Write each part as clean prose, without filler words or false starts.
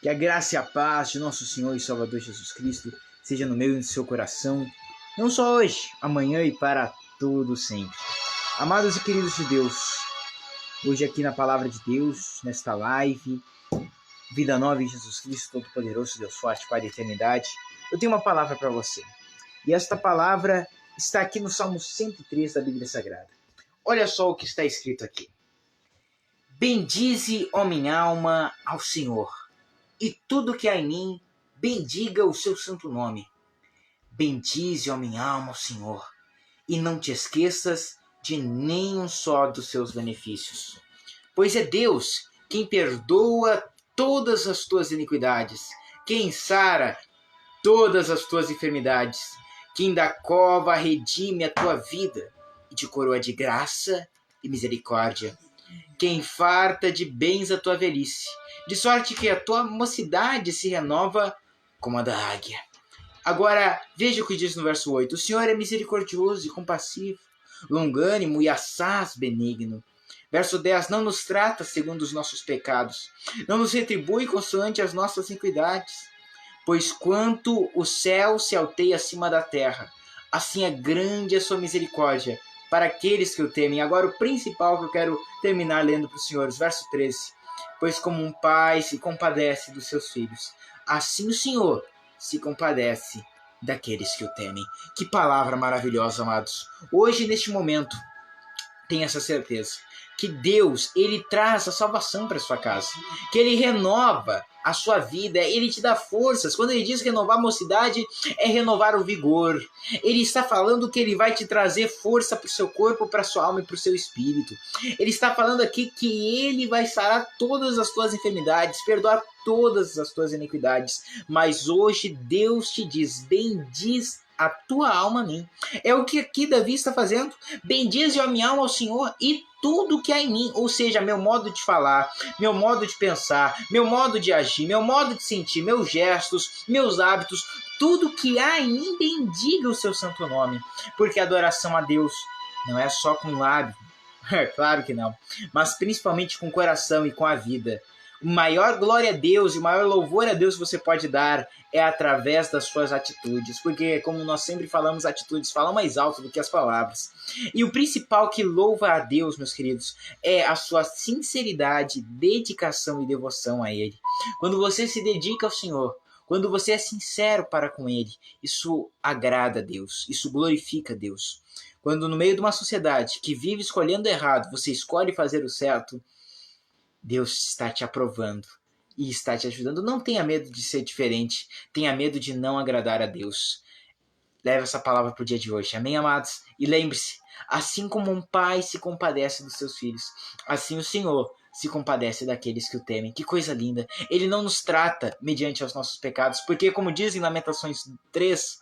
Que a graça e a paz de nosso Senhor e Salvador Jesus Cristo seja no meu e no seu coração, não só hoje, amanhã e para todo sempre. Amados e queridos de Deus, hoje aqui na Palavra de Deus, nesta live, Vida Nova em Jesus Cristo, Todo-Poderoso, Deus Forte, Pai da Eternidade, eu tenho uma palavra para você. E esta palavra está aqui no Salmo 103 da Bíblia Sagrada. Olha só o que está escrito aqui. Bendize, ó minha alma, ao Senhor, e tudo que há em mim, bendiga o seu santo nome. Bendize, ó minha alma, ao Senhor, e não te esqueças de nenhum só dos seus benefícios. Pois é Deus quem perdoa todas as tuas iniquidades, quem sara todas as tuas enfermidades, quem da cova redime a tua vida e te coroa de graça e misericórdia, quem farta de bens a tua velhice, de sorte que a tua mocidade se renova como a da águia. Agora, veja o que diz no verso 8. O Senhor é misericordioso e compassivo, longânimo e assaz benigno. Verso 10. Não nos trata segundo os nossos pecados, não nos retribui consoante as nossas iniquidades. Pois quanto o céu se alteia acima da terra, assim é grande a sua misericórdia para aqueles que o temem. Agora o principal que eu quero terminar lendo para os senhores, verso 13. Pois como um pai se compadece dos seus filhos, assim o Senhor se compadece daqueles que o temem. Que palavra maravilhosa, amados. Hoje, neste momento, tenha essa certeza que Deus, Ele traz a salvação para sua casa, que Ele renova a sua vida, Ele te dá forças. Quando Ele diz renovar a mocidade, é renovar o vigor. Ele está falando que Ele vai te trazer força para o seu corpo, para a sua alma e para o seu espírito. Ele está falando aqui que Ele vai sarar todas as tuas enfermidades, perdoar todas as tuas iniquidades. Mas hoje Deus te diz, bendiz a tua alma a mim. É o que aqui Davi está fazendo. Bendize a minha alma ao Senhor e tudo que há em mim, ou seja, meu modo de falar, meu modo de pensar, meu modo de agir, meu modo de sentir, meus gestos, meus hábitos, tudo que há em mim, bendiga o seu santo nome, porque a adoração a Deus não é só com lábio, claro que não, mas principalmente com o coração e com a vida. O maior glória a Deus e o maior louvor a Deus que você pode dar é através das suas atitudes, porque, como nós sempre falamos, atitudes falam mais alto do que as palavras. E o principal que louva a Deus, meus queridos, é a sua sinceridade, dedicação e devoção a Ele. Quando você se dedica ao Senhor, quando você é sincero para com Ele, isso agrada a Deus, isso glorifica a Deus. Quando no meio de uma sociedade que vive escolhendo errado, você escolhe fazer o certo, Deus está te aprovando e está te ajudando. Não tenha medo de ser diferente. Tenha medo de não agradar a Deus. Leve essa palavra para o dia de hoje. Amém, amados? E lembre-se, assim como um pai se compadece dos seus filhos, assim o Senhor se compadece daqueles que o temem. Que coisa linda. Ele não nos trata mediante os nossos pecados, porque, como diz em Lamentações 3,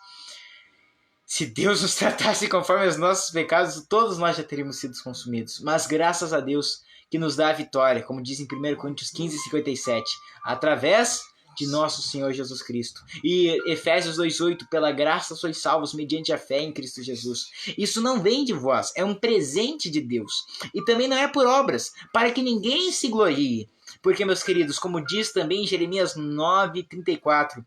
se Deus nos tratasse conforme os nossos pecados, todos nós já teríamos sido consumidos. Mas graças a Deus que nos dá a vitória, como diz em 1 Coríntios 15:57, através de nosso Senhor Jesus Cristo. E Efésios 2:8, pela graça sois salvos mediante a fé em Cristo Jesus. Isso não vem de vós, é um presente de Deus. E também não é por obras, para que ninguém se glorie. Porque, meus queridos, como diz também em Jeremias 9:34,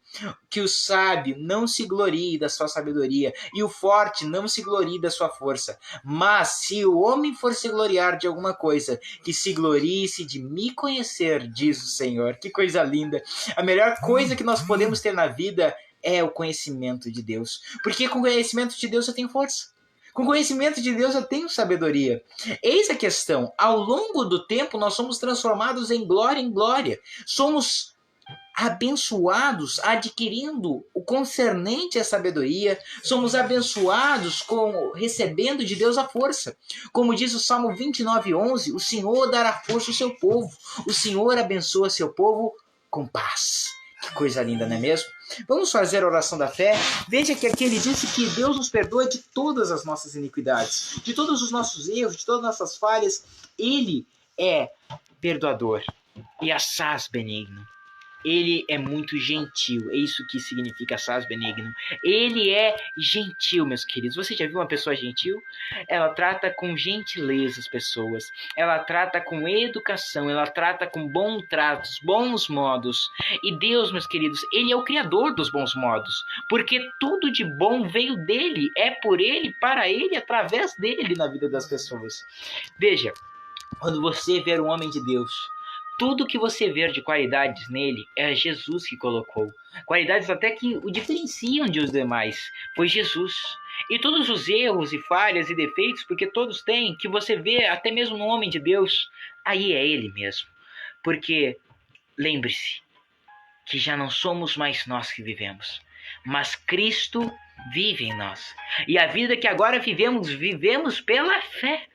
que o sábio não se glorie da sua sabedoria e o forte não se glorie da sua força. Mas se o homem for se gloriar de alguma coisa, que se glorie-se de me conhecer, diz o Senhor. Que coisa linda! A melhor coisa que nós podemos ter na vida é o conhecimento de Deus. Porque com o conhecimento de Deus eu tenho força. Com conhecimento de Deus eu tenho sabedoria. Eis a questão. Ao longo do tempo nós somos transformados em glória. Somos abençoados adquirindo o concernente à sabedoria. Somos abençoados recebendo de Deus a força. Como diz o Salmo 29:11, o Senhor dará força ao seu povo. O Senhor abençoa seu povo com paz. Que coisa linda, não é mesmo? Vamos fazer a oração da fé. Veja que aqui ele disse que Deus nos perdoa de todas as nossas iniquidades, de todos os nossos erros, de todas as nossas falhas. Ele é perdoador e assaz benigno. Ele é muito gentil, é isso que significa Sas Benigno. Ele é gentil, meus queridos. Você já viu uma pessoa gentil? Ela trata com gentileza as pessoas, ela trata com educação, ela trata com bons tratos, bons modos. E Deus, meus queridos, Ele é o criador dos bons modos, porque tudo de bom veio dele, é por Ele, para Ele, através dele na vida das pessoas. Veja, quando você ver um homem de Deus, tudo que você ver de qualidades nele é Jesus que colocou. Qualidades até que o diferenciam de os demais. Foi Jesus. E todos os erros e falhas e defeitos, porque todos têm, que você vê até mesmo no homem de Deus, aí é ele mesmo. Porque, lembre-se, que já não somos mais nós que vivemos, mas Cristo vive em nós. E a vida que agora vivemos pela fé.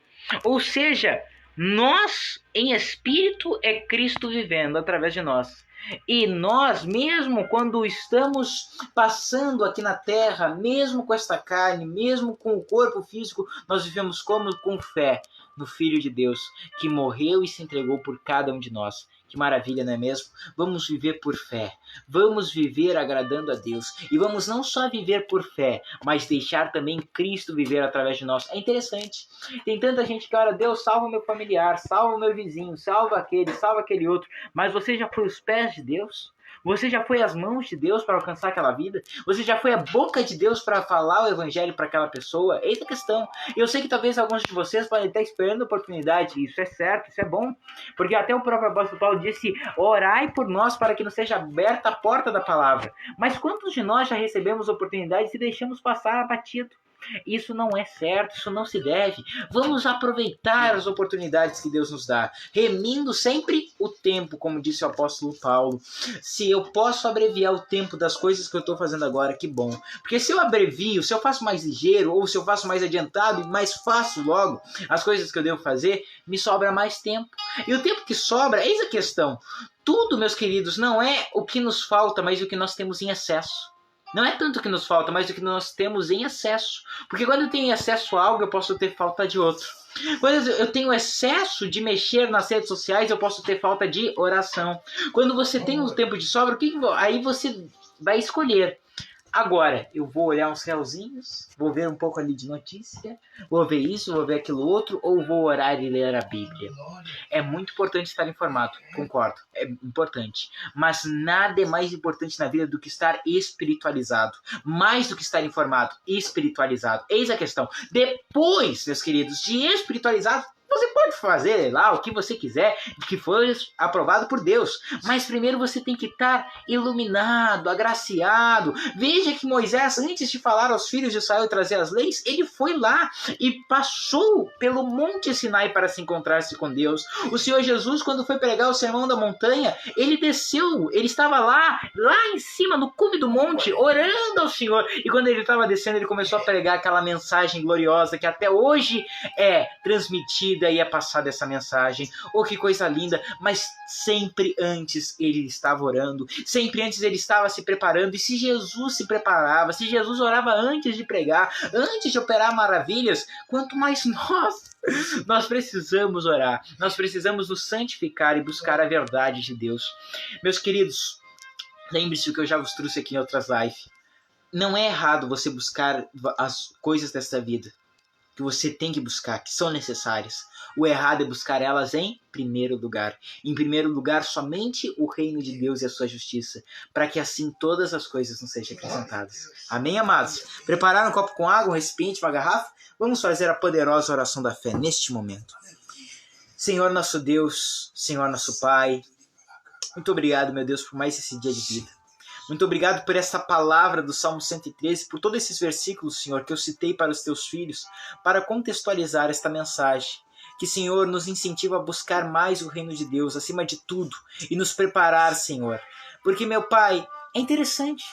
Ou seja, nós, em espírito, é Cristo vivendo através de nós. E nós, mesmo quando estamos passando aqui na terra, mesmo com esta carne, mesmo com o corpo físico, nós vivemos como? Com fé no Filho de Deus, que morreu e se entregou por cada um de nós. Que maravilha, não é mesmo? Vamos viver por fé, vamos viver agradando a Deus, e vamos não só viver por fé, mas deixar também Cristo viver através de nós. É interessante, tem tanta gente que ora, Deus, salva o meu familiar, salva o meu vizinho, salva aquele outro, mas você já foi os pés de Deus? Você já foi as mãos de Deus para alcançar aquela vida? Você já foi a boca de Deus para falar o evangelho para aquela pessoa? Eis a questão. Eu sei que talvez alguns de vocês podem estar esperando a oportunidade. Isso é certo, isso é bom. Porque até o próprio apóstolo Paulo disse, orai por nós para que nos seja aberta a porta da palavra. Mas quantos de nós já recebemos oportunidades e deixamos passar abatido? Isso não é certo, isso não se deve. Vamos aproveitar as oportunidades que Deus nos dá, remindo sempre o tempo, como disse o apóstolo Paulo. Se eu posso abreviar o tempo das coisas que eu estou fazendo agora, que bom. Porque se eu abrevio, se eu faço mais ligeiro, ou se eu faço mais adiantado e mais faço logo as coisas que eu devo fazer, me sobra mais tempo. E o tempo que sobra, eis a questão. Tudo, meus queridos, não é o que nos falta, mas o que nós temos em excesso. Não é tanto o que nos falta, mas o que nós temos em excesso. Porque quando eu tenho acesso a algo, eu posso ter falta de outro. Quando eu tenho excesso de mexer nas redes sociais, eu posso ter falta de oração. Quando você tem um tempo de sobra, aí você vai escolher. Agora, eu vou olhar uns realzinhos, vou ver um pouco ali de notícia, vou ver isso, vou ver aquilo outro, ou vou orar e ler a Bíblia. É muito importante estar informado, concordo, é importante. Mas nada é mais importante na vida do que estar espiritualizado. Mais do que estar informado, espiritualizado. Eis a questão. Depois, meus queridos, de espiritualizado, você pode fazer lá o que você quiser, que foi aprovado por Deus. Mas primeiro você tem que estar iluminado, agraciado. Veja que Moisés, antes de falar aos filhos de Israel e trazer as leis, ele foi lá e passou pelo Monte Sinai para se encontrar-se com Deus. O Senhor Jesus, quando foi pregar o Sermão da Montanha, ele desceu, ele estava lá em cima, no cume do monte, orando ao Senhor. E quando ele estava descendo, ele começou a pregar aquela mensagem gloriosa que até hoje é transmitida e é passada essa mensagem. Oh, que coisa linda! Mas sempre antes ele estava orando, sempre antes ele estava se preparando. E se Jesus se preparava, se Jesus orava antes de pregar, antes de operar maravilhas, quanto mais nós precisamos orar, nós precisamos nos santificar e buscar a verdade de Deus. Meus queridos, lembre-se o que eu já vos trouxe aqui em outras lives. Não é errado você buscar as coisas desta vida que você tem que buscar, que são necessárias. O errado é buscar elas em primeiro lugar. Em primeiro lugar, somente o reino de Deus e a sua justiça, para que assim todas as coisas nos sejam acrescentadas. Amém, amados? Prepararam um copo com água, um recipiente, uma garrafa? Vamos fazer a poderosa oração da fé neste momento. Senhor nosso Deus, Senhor nosso Pai, muito obrigado, meu Deus, por mais esse dia de vida. Muito obrigado por essa palavra do Salmo 113, por todos esses versículos, Senhor, que eu citei para os teus filhos, para contextualizar esta mensagem. Que, Senhor, nos incentiva a buscar mais o reino de Deus, acima de tudo, e nos preparar, Senhor. Porque, meu Pai, é interessante.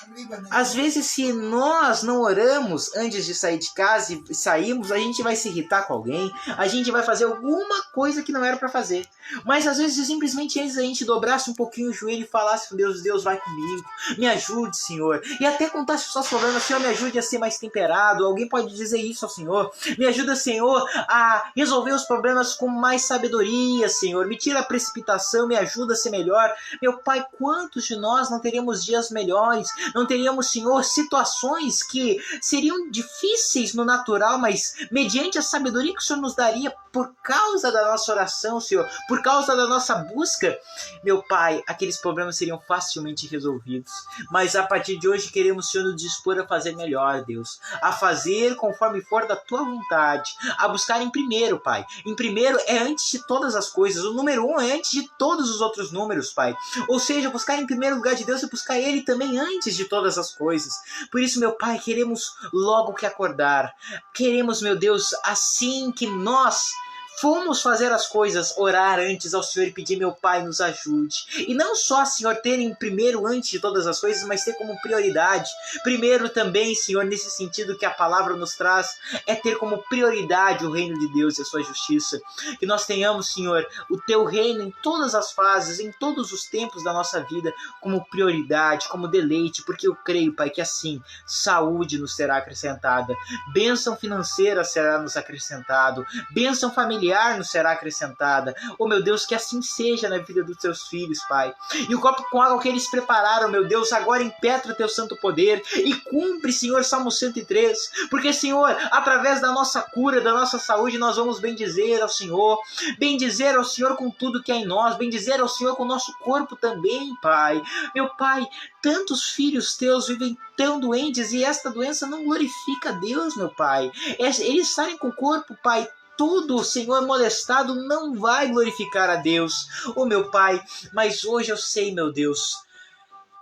Às vezes, se nós não oramos antes de sair de casa e saímos, a gente vai se irritar com alguém, a gente vai fazer alguma coisa que não era para fazer. Mas às vezes simplesmente antes a gente dobrasse um pouquinho o joelho e falasse com Deus, Deus vai comigo, me ajude, Senhor. E até contasse os seus problemas, Senhor, me ajude a ser mais temperado. Alguém pode dizer isso ao Senhor. Me ajuda, Senhor, a resolver os problemas com mais sabedoria, Senhor. Me tira a precipitação, me ajuda a ser melhor. Meu Pai, quantos de nós não teríamos dias melhores? Não teríamos, Senhor, situações que seriam difíceis no natural, mas mediante a sabedoria que o Senhor nos daria por causa da nossa oração, Senhor, por causa da nossa busca, meu Pai, aqueles problemas seriam facilmente resolvidos. Mas a partir de hoje queremos, Senhor, nos dispor a fazer melhor, Deus, a fazer conforme for da Tua vontade, a buscar em primeiro, Pai. Em primeiro é antes de todas as coisas, o número 1 é antes de todos os outros números, Pai. Ou seja, buscar em primeiro lugar de Deus e buscar Ele também antes de todas as coisas. Por isso, meu Pai, queremos logo que acordar. Queremos, meu Deus, assim que nós fomos fazer as coisas, orar antes ao Senhor e pedir, meu Pai, nos ajude. E não só, Senhor, ter em primeiro antes de todas as coisas, mas ter como prioridade. Primeiro também, Senhor, nesse sentido que a palavra nos traz, é ter como prioridade o reino de Deus e a sua justiça. Que nós tenhamos, Senhor, o Teu reino em todas as fases, em todos os tempos da nossa vida, como prioridade, como deleite, porque eu creio, Pai, que assim, saúde nos será acrescentada, bênção financeira será nos acrescentado, bênção familiar nos será acrescentada. Oh, meu Deus, que assim seja na vida dos Teus filhos, Pai. E o copo com água que eles prepararam, meu Deus, agora impetra Teu santo poder e cumpre, Senhor, Salmo 103. Porque, Senhor, através da nossa cura, da nossa saúde, nós vamos bendizer ao Senhor com tudo que é em nós, bendizer ao Senhor com o nosso corpo também, Pai. Meu Pai, tantos filhos Teus vivem tão doentes e esta doença não glorifica a Deus, meu Pai. Eles saem com o corpo, Pai, tudo, Senhor, molestado, não vai glorificar a Deus, oh meu Pai. Mas hoje eu sei, meu Deus,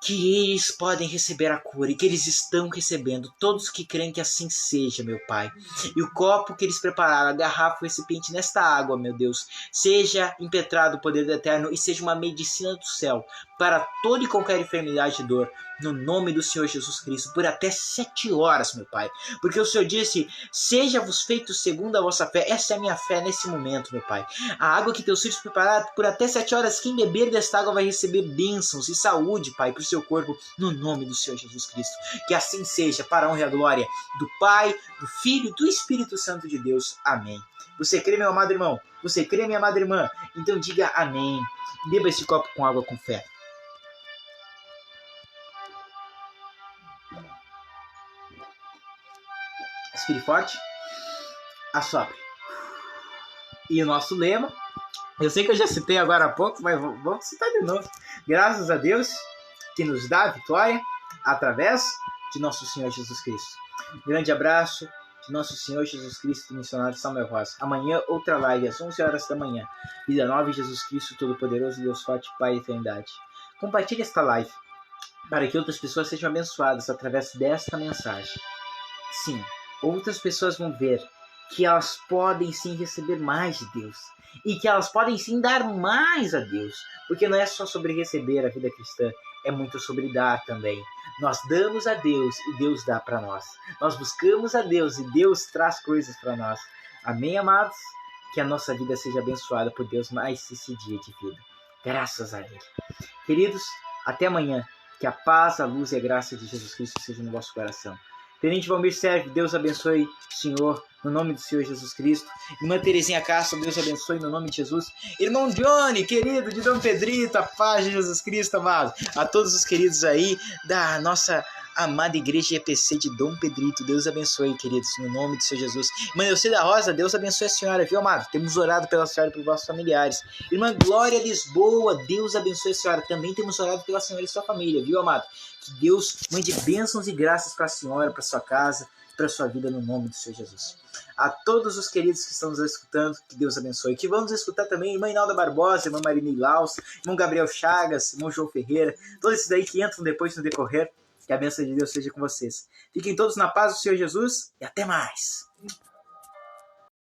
que eles podem receber a cura e que eles estão recebendo, todos que creem que assim seja, meu Pai. E o copo que eles prepararam, a garrafa, o recipiente nesta água, meu Deus, seja impetrado o poder do Eterno e seja uma medicina do céu para toda e qualquer enfermidade e dor, no nome do Senhor Jesus Cristo, por até 7 horas, meu Pai. Porque o Senhor disse, seja-vos feito segundo a vossa fé. Essa é a minha fé nesse momento, meu Pai. A água que Teus filhos prepararam por até 7 horas, quem beber desta água vai receber bênçãos e saúde, Pai, para o seu corpo, no nome do Senhor Jesus Cristo. Que assim seja, para a honra e a glória do Pai, do Filho e do Espírito Santo de Deus. Amém. Você crê, meu amado irmão? Você crê, minha amada irmã? Então diga amém. Beba esse copo com água com fé. Respire forte, assopre. E o nosso lema, eu sei que eu já citei agora há pouco, mas vamos citar de novo. Graças a Deus que nos dá a vitória através de nosso Senhor Jesus Cristo. Um grande abraço de nosso Senhor Jesus Cristo, missionário Samuel Rosa. Amanhã outra live às 11 horas da manhã. Vida nova em Jesus Cristo, Todo-Poderoso, Deus Forte, Pai e Eternidade. Compartilhe esta live para que outras pessoas sejam abençoadas através desta mensagem. Sim, outras pessoas vão ver que elas podem sim receber mais de Deus e que elas podem sim dar mais a Deus, porque não é só sobre receber a vida cristã, é muito sobre dar também. Nós damos a Deus e Deus dá para nós. Nós buscamos a Deus e Deus traz coisas para nós. Amém, amados? Que a nossa vida seja abençoada por Deus mais esse dia de vida. Graças a Ele. Queridos, até amanhã. Que a paz, a luz e a graça de Jesus Cristo seja no vosso coração. Tenente Valmir serve, Deus abençoe o Senhor, no nome do Senhor Jesus Cristo. Irmã Terezinha Castro, Deus abençoe no nome de Jesus. Irmão Johnny, querido de Dom Pedrito, a paz de Jesus Cristo, amado. A todos os queridos aí da nossa amada igreja EPC de Dom Pedrito, Deus abençoe, queridos, no nome do Senhor Jesus. Irmã Elcida Rosa, Deus abençoe a senhora, viu, amado? Temos orado pela senhora e pelos vossos familiares. Irmã Glória Lisboa, Deus abençoe a senhora. Também temos orado pela senhora e sua família, viu, amado? Que Deus mande bênçãos e graças para a senhora, para sua casa, para a sua vida, no nome do Senhor Jesus. A todos os queridos que estão nos escutando, que Deus abençoe. Que vamos escutar também irmã Inalda Barbosa, irmã Marina Ilaus, irmão Gabriel Chagas, irmão João Ferreira, todos esses daí que entram depois no decorrer. Que a bênção de Deus seja com vocês. Fiquem todos na paz do Senhor Jesus e até mais.